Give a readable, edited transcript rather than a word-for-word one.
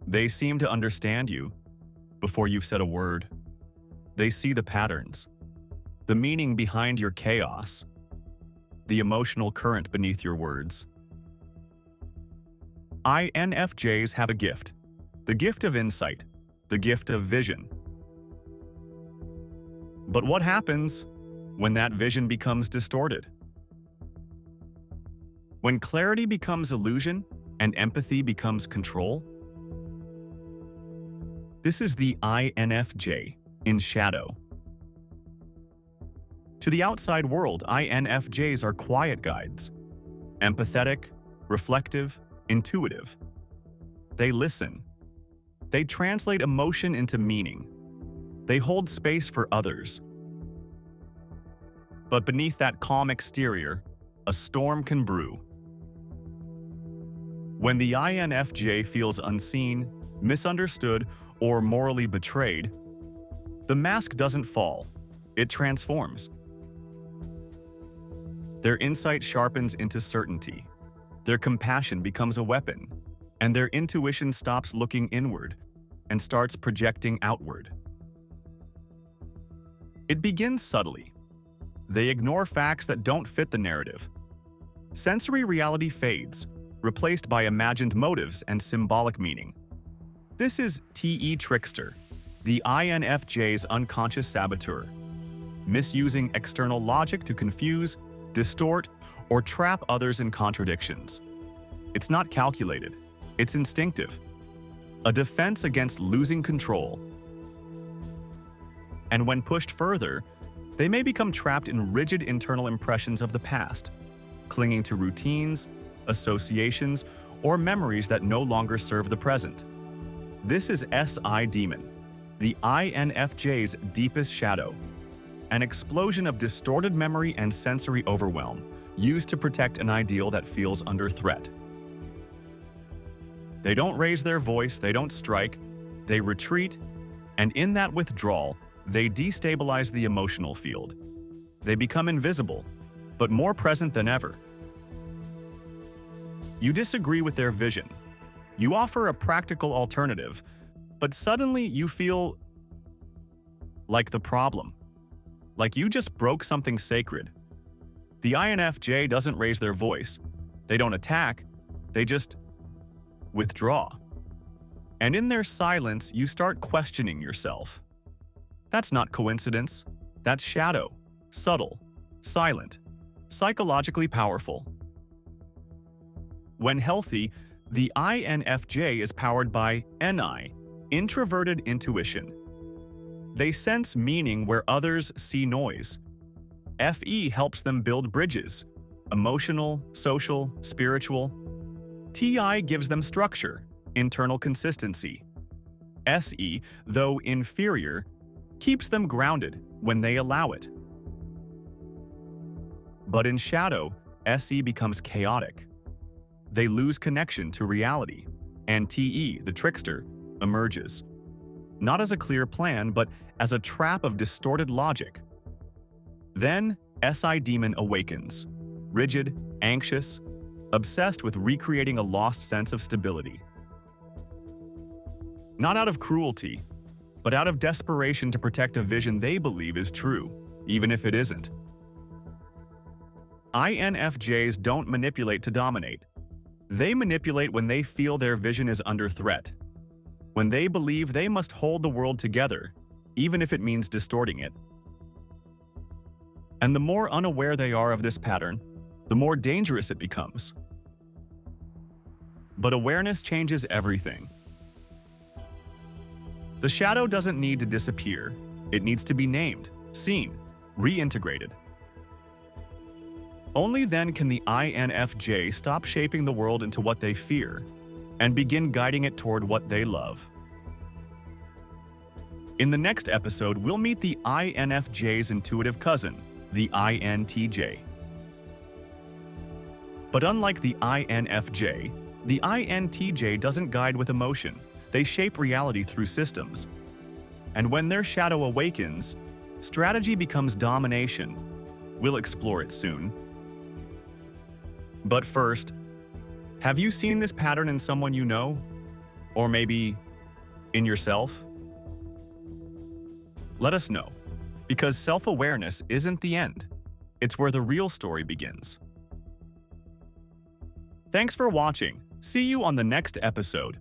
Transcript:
They seem to understand you before you've said a word. They see the patterns, the meaning behind your chaos, the emotional current beneath your words. INFJs have a gift, the gift of insight, the gift of vision. But what happens when that vision becomes distorted? When clarity becomes illusion and empathy becomes control? This is the INFJ in shadow. To the outside world, INFJs are quiet guides, empathetic, reflective, intuitive. They listen. They translate emotion into meaning. They hold space for others. But beneath that calm exterior, a storm can brew. When the INFJ feels unseen, misunderstood, or morally betrayed, the mask doesn't fall, it transforms. Their insight sharpens into certainty, their compassion becomes a weapon, and their intuition stops looking inward and starts projecting outward. It begins subtly. They ignore facts that don't fit the narrative. Sensory reality fades, replaced by imagined motives and symbolic meaning. This is Trickster, the INFJ's unconscious saboteur, misusing external logic to confuse, distort, or trap others in contradictions. It's not calculated, it's instinctive, a defense against losing control. And when pushed further, they may become trapped in rigid internal impressions of the past, clinging to routines, associations, or memories that no longer serve the present. This is SI Demon, the INFJ's deepest shadow, an explosion of distorted memory and sensory overwhelm used to protect an ideal that feels under threat. They don't raise their voice, they don't strike, they retreat, and in that withdrawal, they destabilize the emotional field. They become invisible, but more present than ever. You disagree with their vision. You offer a practical alternative, but suddenly you feel like the problem, like you just broke something sacred. The INFJ doesn't raise their voice. They don't attack, they just withdraw. And in their silence, you start questioning yourself. That's not coincidence. That's shadow, subtle, silent, psychologically powerful. When healthy, the INFJ is powered by NI, introverted intuition. They sense meaning where others see noise. FE helps them build bridges, emotional, social, spiritual. TI gives them structure, internal consistency. SE, though inferior, keeps them grounded when they allow it. But in shadow, SE becomes chaotic. They lose connection to reality, and TE, the trickster, emerges. Not as a clear plan, but as a trap of distorted logic. Then, SI Demon awakens, rigid, anxious, obsessed with recreating a lost sense of stability. Not out of cruelty, but out of desperation to protect a vision they believe is true, even if it isn't. INFJs don't manipulate to dominate. They manipulate when they feel their vision is under threat, when they believe they must hold the world together, even if it means distorting it. And the more unaware they are of this pattern, the more dangerous it becomes. But awareness changes everything. The shadow doesn't need to disappear. It needs to be named, seen, reintegrated. Only then can the INFJ stop shaping the world into what they fear and begin guiding it toward what they love. In the next episode, we'll meet the INFJ's intuitive cousin, the INTJ. But unlike the INFJ, the INTJ doesn't guide with emotion. They shape reality through systems. And when their shadow awakens, strategy becomes domination. We'll explore it soon. But first, have you seen this pattern in someone you know? Or maybe in yourself? Let us know, because self-awareness isn't the end. It's where the real story begins. Thanks for watching. See you on the next episode.